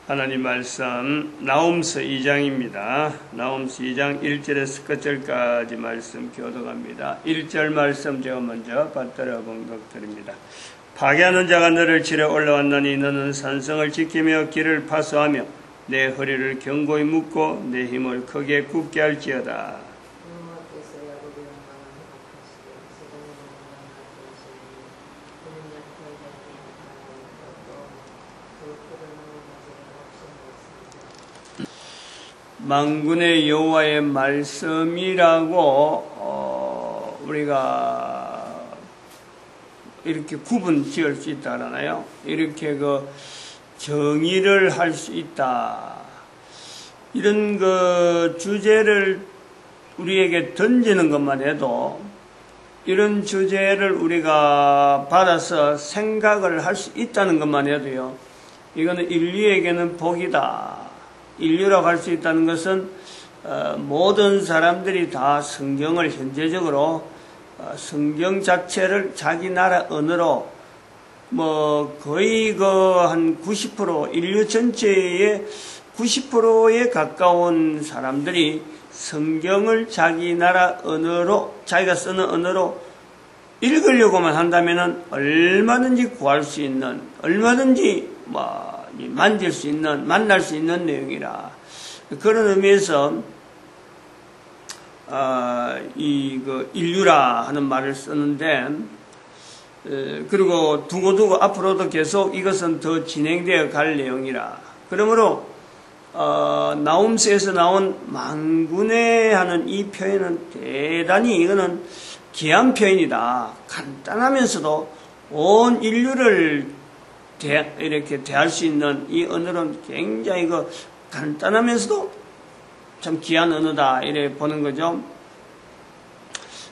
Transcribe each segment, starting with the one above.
하나님 말씀 나홈서 2장입니다. 나홈서 2장 1절에서 끝절까지 말씀 교독합니다. 1절 말씀 제가 먼저 받들어 봉독드립니다. 파괴하는 자가 너를 치러 올라왔나니 너는 산성을 지키며 길을 파수하며 내 허리를 견고히 묶고 내 힘을 크게 굳게 할지어다. 만군의 여호와의 말씀이라고 우리가 이렇게 구분 지을 수 있다 하나요? 이렇게 정의를 할 수 있다. 이런 주제를 우리에게 던지는 것만 해도 이런 주제를 우리가 받아서 생각을 할 수 있다는 것만 해도요. 이거는 인류에게는 복이다. 인류라고 할 수 있다는 것은 모든 사람들이 다 성경을 현재적으로 성경 자체를 자기 나라 언어로 거의 한 90% 인류 전체의 90%에 가까운 사람들이 성경을 자기 나라 언어로 자기가 쓰는 언어로 읽으려고만 한다면은 얼마든지 구할 수 있는 얼마든지 만질 수 있는, 만날 수 있는 내용이라. 그런 의미에서, 인류라 하는 말을 쓰는데, 그리고 두고두고 앞으로도 계속 이것은 더 진행되어 갈 내용이라. 그러므로, 나홈서에서 나온 만군의 하는 이 표현은 대단히 이거는 귀한 표현이다. 간단하면서도 온 인류를 이렇게 대할 수 있는 이 언어는 굉장히 간단하면서도 참 귀한 언어다. 이렇게 보는 거죠.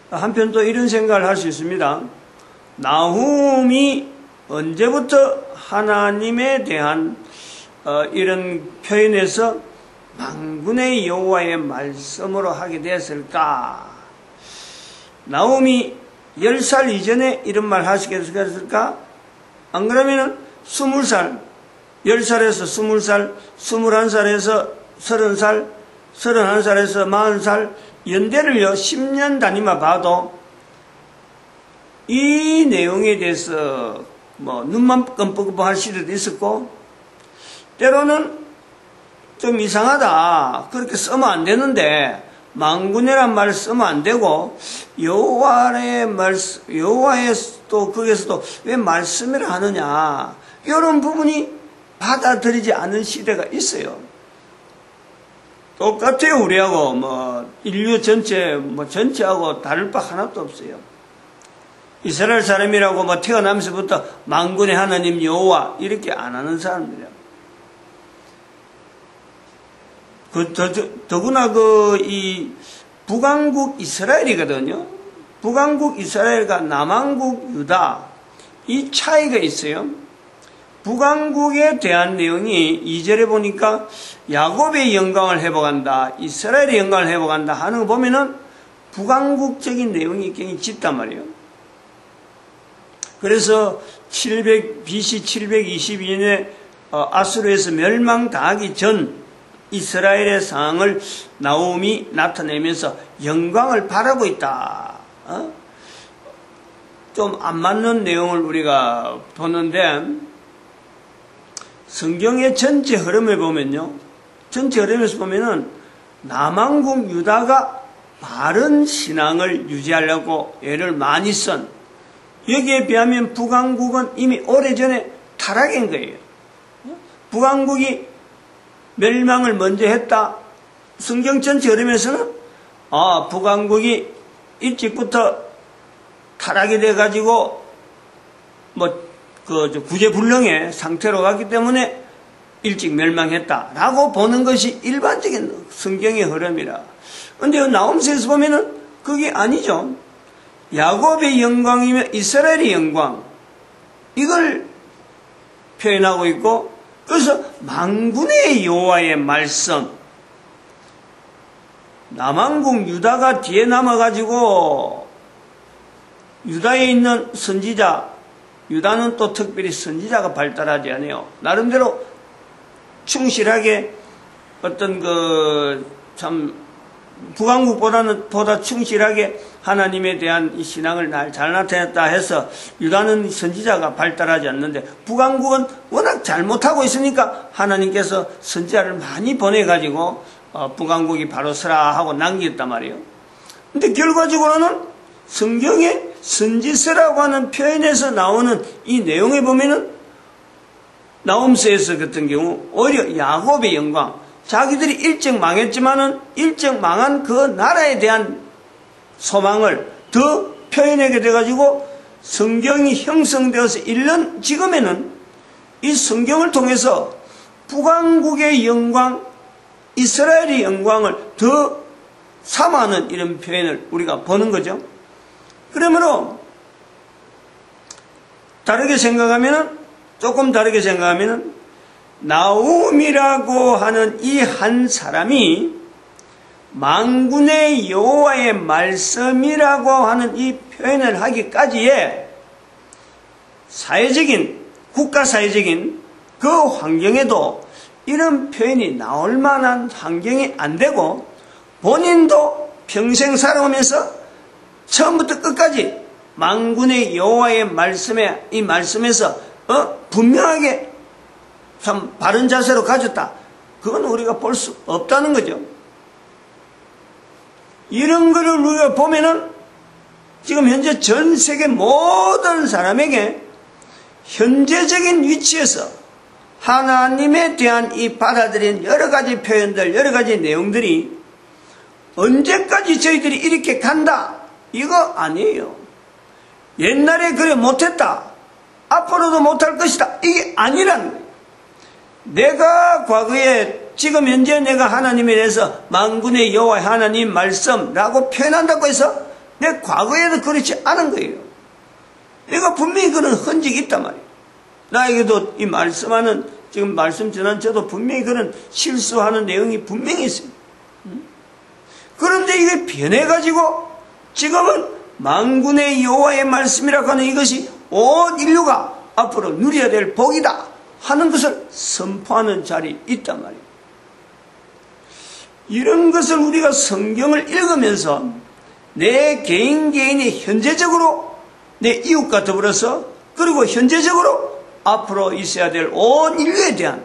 한편 또 이런 생각을 할 수 있습니다. 나훔이 언제부터 하나님에 대한 이런 표현에서 만군의 여호와의 말씀으로 하게 되었을까? 나훔이 10살 이전에 이런 말 하시게 됐을까? 안 그러면은 20살, 10살에서 20살, 21살에서 30살, 31살에서 40살, 연대를요, 10년 단위만 봐도 이 내용에 대해서 눈만 끔뻑끔뻑 할 시대도 있었고, 때로는 좀 이상하다. 그렇게 쓰면 안 되는데, 만군이란 말을 쓰면 안 되고, 여호와의 말씀, 여호와의 또 거기에서도 왜 말씀이라 하느냐. 이런 부분이 받아들이지 않은 시대가 있어요. 똑같아요, 우리하고, 인류 전체, 전체하고 다를 바 하나도 없어요. 이스라엘 사람이라고 태어나면서부터 만군의 하나님 여호와, 이렇게 안 하는 사람들이에요. 더구나 이 북왕국 이스라엘이거든요. 북왕국 이스라엘과 남왕국 유다, 이 차이가 있어요. 북왕국에 대한 내용이 2절에 보니까 야곱의 영광을 회복한다, 이스라엘의 영광을 회복한다 하는 거 보면은 북왕국적인 내용이 굉장히 짙단 말이에요. 그래서 BC 722년에 아수르에서 멸망당하기 전 이스라엘의 상황을 나홈이 나타내면서 영광을 바라고 있다. 좀 안 맞는 내용을 우리가 보는데, 성경의 전체 흐름을 보면요, 전체 흐름에서 보면은 남왕국 유다가 바른 신앙을 유지하려고 애를 많이 쓴, 여기에 비하면 북왕국은 이미 오래전에 타락한 거예요. 북왕국이 멸망을 먼저 했다. 성경 전체 흐름에서는 북왕국이 일찍부터 타락이 돼가지고 구제불능의 상태로 갔기 때문에 일찍 멸망했다라고 보는 것이 일반적인 성경의 흐름이라. 근데 나홈서에서 보면은 그게 아니죠. 야곱의 영광이며 이스라엘의 영광, 이걸 표현하고 있고, 그래서 만군의 여호와의 말씀, 남왕국 유다가 뒤에 남아가지고 유다에 있는 선지자, 유다는 또 특별히 선지자가 발달하지 않아요. 나름대로 충실하게 어떤 참 보다 충실하게 하나님에 대한 이 신앙을 잘 나타냈다 해서 유다는 선지자가 발달하지 않는데 북왕국은 워낙 잘못하고 있으니까 하나님께서 선지자를 많이 보내가지고 북왕국이 바로 서라 하고 남겼단 말이에요. 근데 결과적으로는 성경에 선지서라고 하는 표현에서 나오는 이 내용에 보면은 나홈서에서 같은 경우 오히려 야곱의 영광, 자기들이 일찍 망했지만은 일찍 망한 그 나라에 대한 소망을 더 표현하게 돼가지고 성경이 형성되어서 있는 지금에는 이 성경을 통해서 북왕국의 영광, 이스라엘의 영광을 더 삼아하는 이런 표현을 우리가 보는 거죠. 그러므로 조금 다르게 생각하면은 나홈이라고 하는 이 한 사람이 만군의 여호와의 말씀이라고 하는 이 표현을 하기까지의 국가사회적인 그 환경에도 이런 표현이 나올 만한 환경이 안 되고 본인도 평생 살아오면서 처음부터 끝까지 만군의 여호와의 이 말씀에서 분명하게 참 바른 자세로 가졌다. 그건 우리가 볼 수 없다는 거죠. 이런 거를 우리가 보면은 지금 현재 전 세계 모든 사람에게 현재적인 위치에서 하나님에 대한 이 받아들인 여러 가지 표현들, 여러 가지 내용들이 언제까지 저희들이 이렇게 간다? 이거 아니에요. 옛날에 그래 못했다. 앞으로도 못할 것이다. 이게 아니란 거예요. 내가 과거에 지금 현재 내가 하나님에 대해서 만군의 여호와 하나님 말씀라고 표현한다고 해서 내 과거에도 그렇지 않은 거예요. 내가 분명히 그런 흔적이 있단 말이에요. 나에게도 이 말씀하는 지금 말씀 전한 저도 분명히 그런 실수하는 내용이 분명히 있어요. 그런데 이게 변해가지고 지금은 만군의 여호와의 말씀이라고 하는 이것이 온 인류가 앞으로 누려야 될 복이다 하는 것을 선포하는 자리에 있단 말이에요. 이런 것을 우리가 성경을 읽으면서 내 개인이 현재적으로 내 이웃과 더불어서 그리고 현재적으로 앞으로 있어야 될 온 인류에 대한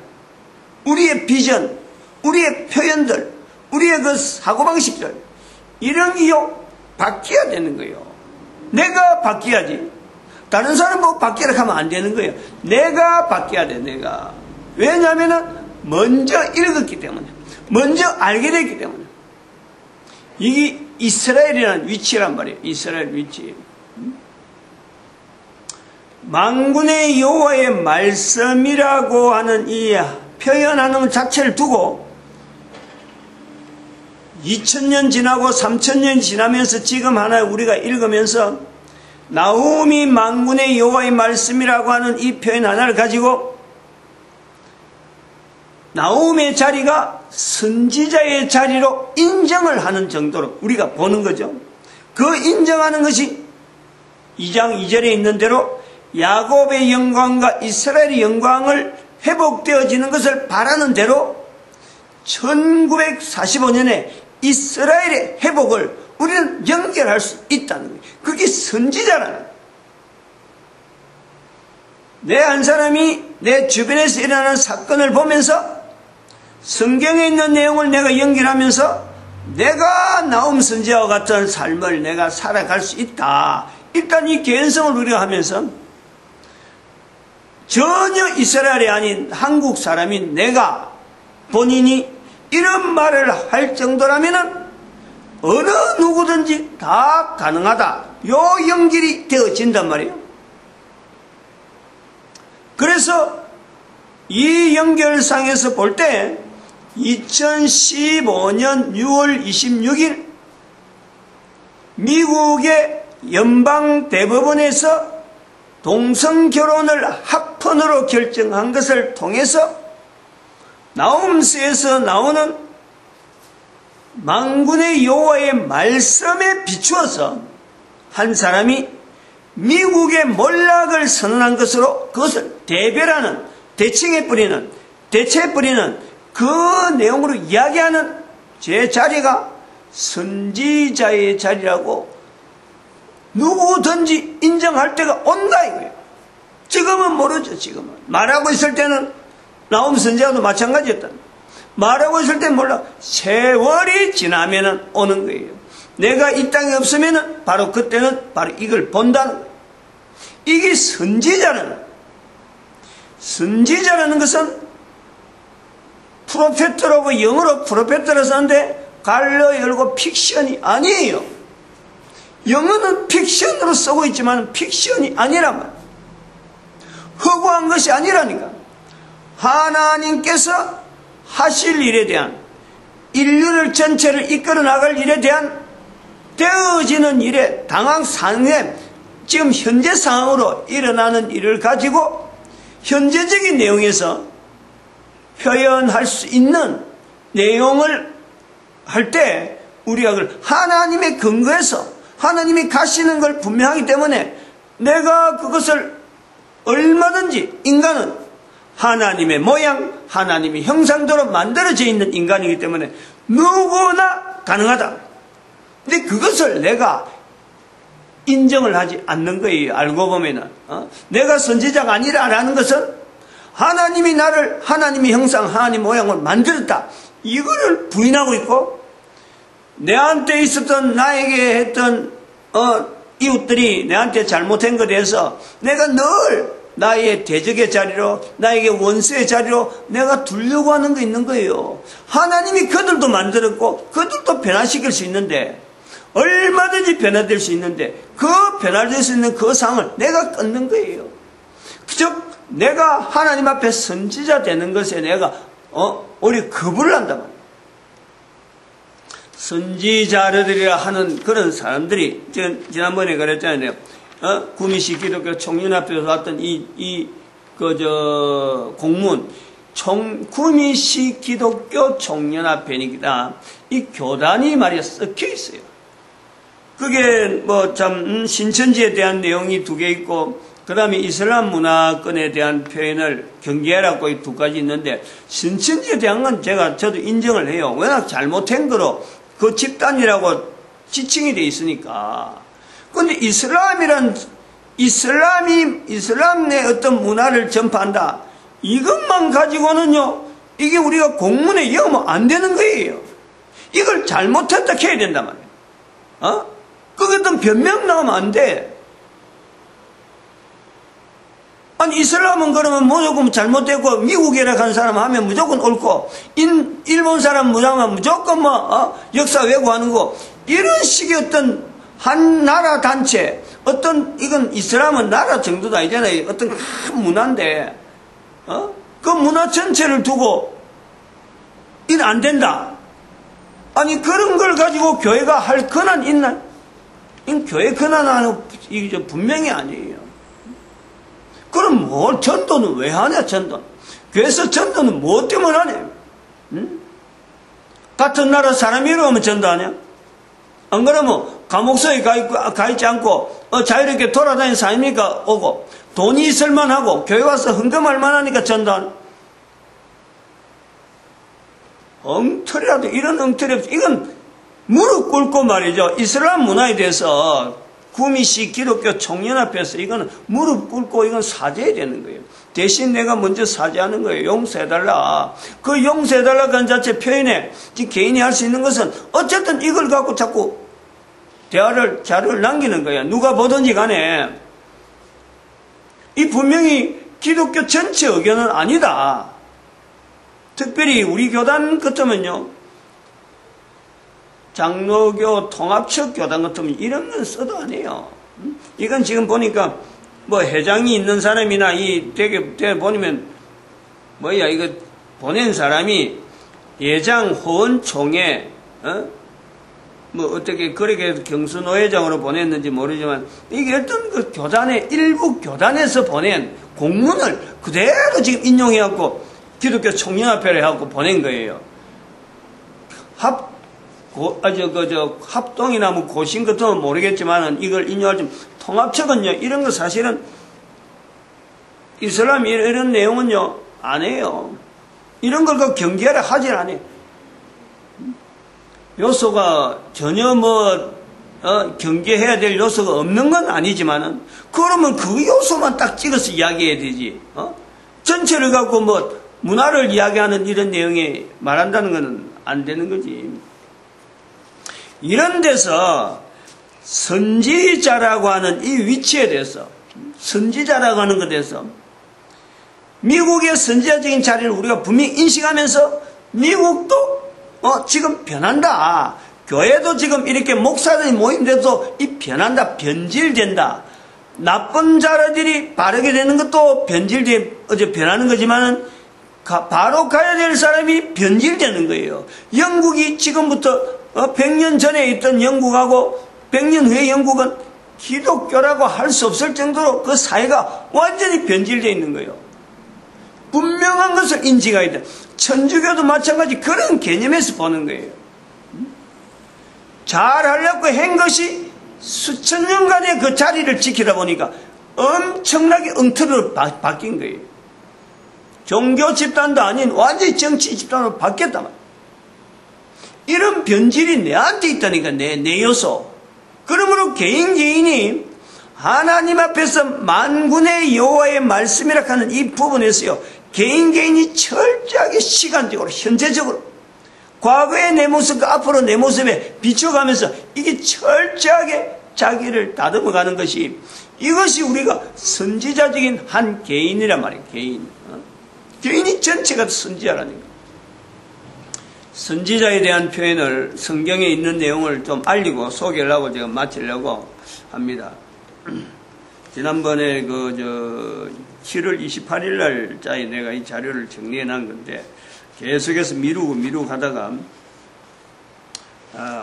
우리의 비전, 우리의 표현들, 우리의 그 사고방식들 이런 게 바뀌어야 되는 거예요. 내가 바뀌어야지. 다른 사람 보고 바뀌라 하면 안 되는 거예요. 내가 바뀌어야 돼, 내가. 왜냐하면 먼저 읽었기 때문에, 먼저 알게 됐기 때문에. 이게 이스라엘이라는 위치란 말이에요. 이스라엘 위치. 만군의 여호와의 말씀이라고 하는 이 표현하는 것 자체를 두고 2000년 지나고 3000년 지나면서 지금 하나 우리가 읽으면서 나홈이 만군의 여호와의 말씀이라고 하는 이 표현 하나를 가지고 나홈의 자리가 선지자의 자리로 인정을 하는 정도로 우리가 보는 거죠. 그 인정하는 것이 2장 2절에 있는 대로 야곱의 영광과 이스라엘의 영광을 회복되어지는 것을 바라는 대로 1945년에 이스라엘의 회복을 우리는 연결할 수 있다는 거예요. 그게 선지자라는 거예요. 내 한 사람이 내 주변에서 일어나는 사건을 보면서 성경에 있는 내용을 내가 연결하면서 내가 나홈 선지자와 같은 삶을 내가 살아갈 수 있다. 일단 이 개연성을 우리가 하면서 전혀 이스라엘이 아닌 한국 사람인 내가 본인이 이런 말을 할 정도라면 어느 누구든지 다 가능하다. 요 연결이 되어진단 말이에요. 그래서 이 연결상에서 볼 때 2015년 6월 26일 미국의 연방대법원에서 동성결혼을 합헌으로 결정한 것을 통해서 나홈서에서 나오는 만군의 여호와의 말씀에 비추어서 한 사람이 미국의 몰락을 선언한 것으로 그것을 대별하는, 대칭해 뿌리는 대체해버리는 그 내용으로 이야기하는 제 자리가 선지자의 자리라고 누구든지 인정할 때가 온다 이거예요. 지금은 모르죠. 지금은 말하고 있을 때는 나움 선지자도 마찬가지였다. 말하고 있을 때 몰라. 세월이 지나면은 오는 거예요. 내가 이 땅에 없으면은 바로 그때는 바로 이걸 본다는 거예요. 이게 선지자라는 것은 프로페트라고 영어로 프로페트라 썼는데 갈러 열고 픽션이 아니에요. 영어는 픽션으로 쓰고 있지만 픽션이 아니란 말이에요. 허구한 것이 아니라니까. 하나님께서 하실 일에 대한, 인류를 전체를 이끌어 나갈 일에 대한 되어지는 일에 당황 상황에 지금 현재 상황으로 일어나는 일을 가지고 현재적인 내용에서 표현할 수 있는 내용을 할 때 우리가 그걸 하나님의 근거에서 하나님이 가시는 걸 분명하기 때문에 내가 그것을 얼마든지 인간은 하나님의 모양, 하나님의 형상대로 만들어져 있는 인간이기 때문에 누구나 가능하다. 근데 그것을 내가 인정을 하지 않는 거예요. 알고 보면은 내가 선지자가 아니라라는 것은 하나님이 나를 하나님의 형상, 하나님 모양을 만들었다. 이거를 부인하고 있고 내한테 있었던 나에게 했던 이웃들이 내한테 잘못한 것에 대해서 내가 늘 나의 대적의 자리로 나에게 원수의 자리로 내가 두려고 하는 거 있는 거예요. 하나님이 그들도 만들었고 그들도 변화시킬 수 있는데 얼마든지 변화될 수 있는데 그 변화될 수 있는 그 상을 내가 끊는 거예요. 즉 내가 하나님 앞에 선지자 되는 것에 내가 오히려 거부를 한단 말이에요. 선지자들이라 하는 그런 사람들이 지난번에 그랬잖아요. 구미시 기독교 총연합회에서 왔던 공문 구미시 기독교 총연합회니까 이 교단이 말이야 섞여 있어요. 그게 참 신천지에 대한 내용이 2개 있고 그 다음에 이슬람 문화권에 대한 표현을 경계하라고 이 2가지 있는데 신천지에 대한 건 저도 인정을 해요. 워낙 잘못한 거로 그 집단이라고 지칭이 돼 있으니까. 근데 이슬람의 어떤 문화를 전파한다. 이것만 가지고는요, 이게 우리가 공문에 영으면 안 되는 거예요. 이걸 잘못했다 해야 된단 말이에요. 그게 어떤 변명 나오면 안 돼. 아니, 이슬람은 그러면 무조건 잘못됐고, 미국이라 한 사람 하면 무조건 옳고, 일본 사람 무조건 역사 왜곡하는 거, 이런 식의 어떤 한 나라 단체, 이건 이슬람은 나라 정도도 아니잖아요. 어떤 큰 문화인데, 그 문화 전체를 두고, 이건 안 된다. 아니, 그런 걸 가지고 교회가 할 권한 있나? 이건 교회 권한하는, 이게 분명히 아니에요. 그럼 전도는 왜 하냐, 전도? 그래서 전도는 뭐 때문에 하냐? 응? 같은 나라 사람이 이러면 전도하냐? 안 그러면 감옥소에 가 있지 않고 자유롭게 돌아다니는 사람이니까 오고 돈이 있을만 하고 교회 와서 헌금할 만하니까 전도하냐? 엉터리라도 이런 엉터리 없이 이건 무릎 꿇고 말이죠. 이슬람 문화에 대해서 구미시 기독교 총연합회에서 이거는 무릎 꿇고 이건 사죄해야 되는 거예요. 대신 내가 먼저 사죄하는 거예요. 용서해달라. 그 용서해달라 그 자체 표현에 개인이 할 수 있는 것은 어쨌든 이걸 갖고 자꾸 자료를 남기는 거예요. 누가 보든지 간에. 이 분명히 기독교 전체 의견은 아니다. 특별히 우리 교단 같으면요. 장로교 통합측 교단 같으면 이런 건 써도 안 해요. 이건 지금 보니까 회장이 있는 사람이나 되게 보면 이거 보낸 사람이 예장 호원총회 어떻게 그렇게 경수노회장으로 보냈는지 모르지만 이게 어떤 그 교단의 일부 교단에서 보낸 공문을 그대로 지금 인용해갖고 기독교 총연합회를 해갖고 보낸 거예요. 합동이나 고신 같은 건 모르겠지만은 이걸 인용할 통합책은요, 이런 거 사실은 이슬람 이런 내용은요, 안 해요. 이런 걸 그 경계하라 하질 않아요. 요소가 전혀 경계해야 될 요소가 없는 건 아니지만은, 그러면 그 요소만 딱 찍어서 이야기해야 되지. 전체를 갖고 문화를 이야기하는 이런 내용에 말한다는 것은 안 되는 거지. 이런 데서 선지자라고 하는 이 위치에 대해서, 선지자라고 하는 것에 대해서 미국의 선지자적인 자리를 우리가 분명히 인식하면서 미국도 지금 변한다. 교회도 지금 이렇게 목사들이 모임돼도 이 변한다, 변질된다. 나쁜 자들이 바르게 되는 것도 어제 변하는 거지만은 바로 가야 될 사람이 변질되는 거예요. 영국이 지금부터 100년 전에 있던 영국하고 100년 후의 영국은 기독교라고 할 수 없을 정도로 그 사회가 완전히 변질되어 있는 거예요. 분명한 것을 인지해야 돼. 천주교도 마찬가지 그런 개념에서 보는 거예요. 잘하려고 한 것이 수천 년간의 그 자리를 지키다 보니까 엄청나게 엉터리로 바뀐 거예요. 종교 집단도 아닌 완전히 정치 집단으로 바뀌었단 말이에요. 이런 변질이 내한테 있다니까, 내 요소. 그러므로 개인이 하나님 앞에서 만군의 여호와의 말씀이라 하는 이 부분에서요, 개인이 철저하게 시간적으로, 현재적으로, 과거의 내 모습과 앞으로 내 모습에 비춰가면서 이게 철저하게 자기를 다듬어가는 것이, 이것이 우리가 선지자적인 한 개인이란 말이에요. 개인이 전체가 선지자라는 거예요. 선지자에 대한 표현을 성경에 있는 내용을 좀 알리고 소개를 하고 제가 마치려고 합니다. 지난번에 7월 28일 날짜에 내가 이 자료를 정리해 놓은 건데 계속해서 미루고 하다가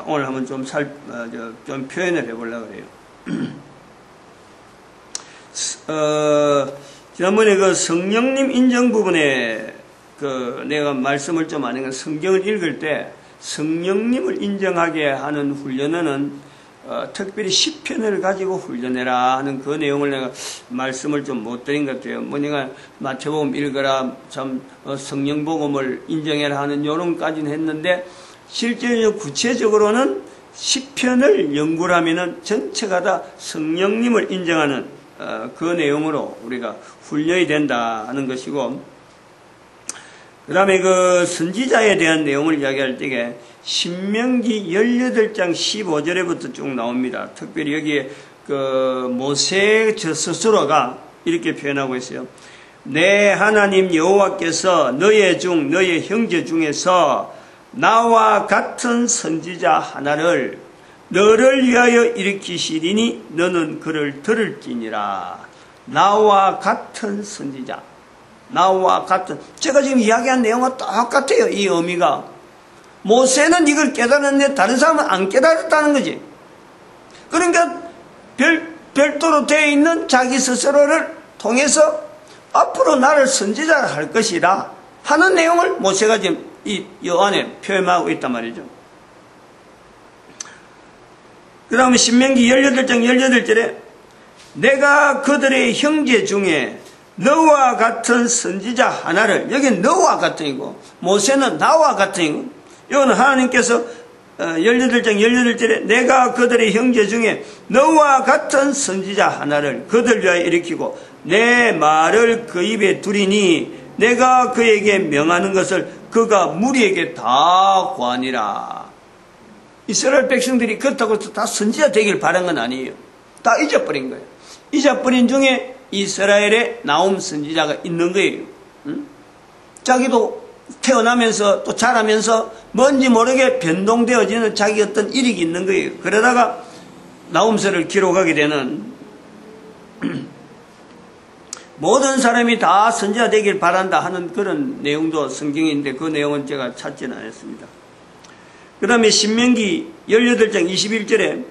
오늘 한번 좀 표현을 해보려고 해요. 지난번에 그 성령님 인정 부분에 내가 말씀을 좀 하는 건, 성경을 읽을 때 성령님을 인정하게 하는 훈련은 특별히 시편을 가지고 훈련해라 하는 그 내용을 내가 말씀을 좀 못 드린 것 같아요. 뭐냐가 마태복음 읽어라, 성령복음을 인정해라 하는 요런까지는 했는데, 실제 구체적으로는 시편을 연구를 하면은 전체가 다 성령님을 인정하는 그 내용으로 우리가 훈련이 된다 하는 것이고, 그 다음에 그 선지자에 대한 내용을 이야기할 때에 신명기 18장 15절에부터 쭉 나옵니다. 특별히 여기에 모세 스스로가 이렇게 표현하고 있어요. 내 하나님 여호와께서 너의 형제 중에서 나와 같은 선지자 하나를 너를 위하여 일으키시리니 너는 그를 들을지니라. 나와 같은 선지자. 나와 같은, 제가 지금 이야기한 내용과 똑같아요. 이 의미가. 모세는 이걸 깨달았는데 다른 사람은 안 깨달았다는 거지. 그러니까 별도로 되어 있는 자기 스스로를 통해서 앞으로 나를 선지자를 할 것이라 하는 내용을 모세가 지금 이 안에 표현하고 있단 말이죠. 그 다음에 신명기 18장 18절에 내가 그들의 형제 중에 너와 같은 선지자 하나를, 여기는 너와 같은이고 모세는 나와 같은이고, 이거는 하나님께서 18장 18절에 내가 그들의 형제 중에 너와 같은 선지자 하나를 그들 위하여 일으키고 내 말을 그 입에 두리니 내가 그에게 명하는 것을 그가 무리에게 다 고하니라. 이스라엘 백성들이 그렇다고 다 선지자 되길 바란 건 아니에요. 다 잊어버린 거예요. 잊어버린 중에 이스라엘에 나움 선지자가 있는 거예요. 자기도 태어나면서 또 자라면서 뭔지 모르게 변동되어지는 자기 어떤 일이 있는 거예요. 그러다가 나움서를 기록하게 되는 모든 사람이 다 선지자 되길 바란다 하는 그런 내용도 성경에 있는데 그 내용은 제가 찾지는 않았습니다. 그 다음에 신명기 18장 21절에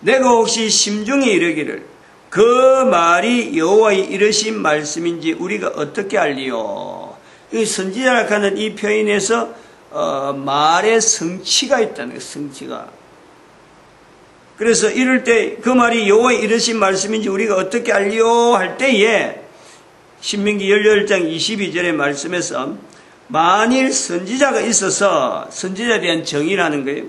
내가 혹시 심중에 이르기를 그 말이 여호와의 이르신 말씀인지 우리가 어떻게 알리요? 이 선지자라 하는 이 표현에서 말의 성취가 있다는 거예요. 성취가. 그래서 이럴 때 그 말이 여호와의 이르신 말씀인지 우리가 어떻게 알리요? 할 때에 신명기 18장 22절의 말씀에서 만일 선지자가 있어서, 선지자에 대한 정의라는 거예요.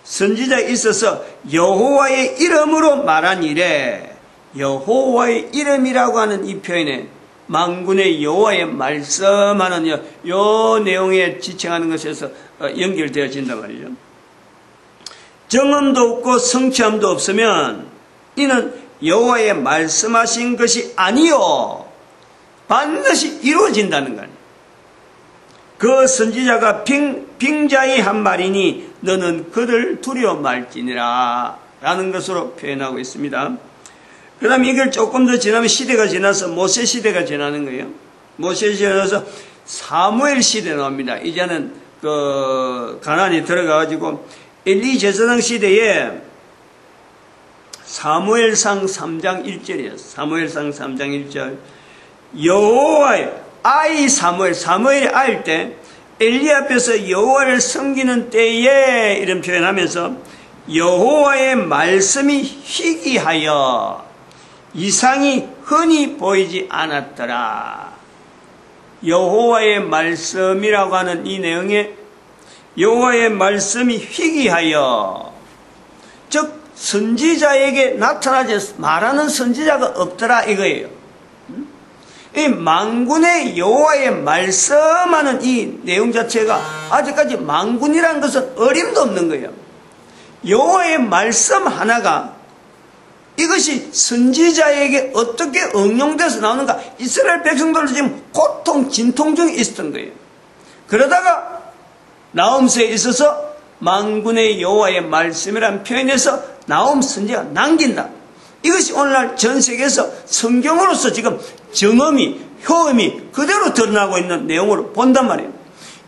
선지자가 있어서 여호와의 이름으로 말한 일에, 여호와의 이름이라고 하는 이 표현에 만군의 여호와의 말씀하는 요 내용에 지칭하는 것에서 연결되어진단 말이죠. 정음도 없고 성취함도 없으면 이는 여호와의 말씀하신 것이 아니요 반드시 이루어진다는 거예요. 그 선지자가 빙자히 한 말이니 너는 그를 두려워 말지니라 라는 것으로 표현하고 있습니다. 그 다음에 이걸 조금 더 지나면 시대가 지나서 모세 시대가 지나는 거예요. 모세 시대가 지나서 사무엘 시대 나옵니다. 이제는 가나안에 들어가가지고 엘리 제사장 시대에 사무엘상 3장 1절이에요. 사무엘상 3장 1절. 여호와의 사무엘이 아일 때 엘리 앞에서 여호와를 섬기는 때에 이런 표현하면서 여호와의 말씀이 희귀하여 이상이 흔히 보이지 않았더라. 여호와의 말씀이라고 하는 이 내용에 여호와의 말씀이 희귀하여, 즉 선지자에게 나타나지 말하는 선지자가 없더라 이거예요. 이 만군의 여호와의 말씀하는 이 내용 자체가 아직까지 만군이라는 것은 어림도 없는 거예요. 여호와의 말씀 하나가 이것이 선지자에게 어떻게 응용돼서 나오는가, 이스라엘 백성들도 지금 고통, 진통 중에 있었던 거예요. 그러다가 나홈서에 있어서 만군의 여호와의 말씀이라는 표현에서 나홈 선지자가 남긴다. 이것이 오늘날 전 세계에서 성경으로서 지금 정음이, 효음이 그대로 드러나고 있는 내용으로 본단 말이에요.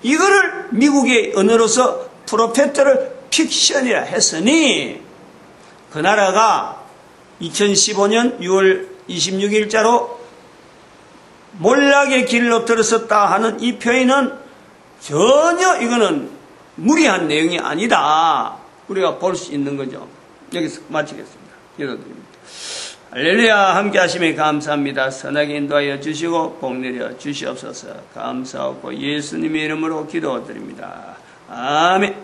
이거를 미국의 언어로서 프로페터를 픽션이라 했으니 그 나라가 2015년 6월 26일자로 몰락의 길로 들어섰다 하는 이 표현은 전혀 이거는 무리한 내용이 아니다. 우리가 볼 수 있는 거죠. 여기서 마치겠습니다. 기도드립니다. 할렐루야. 함께 하심에 감사합니다. 선하게 인도하여 주시고 복 내려 주시옵소서. 감사하고 예수님의 이름으로 기도드립니다. 아멘.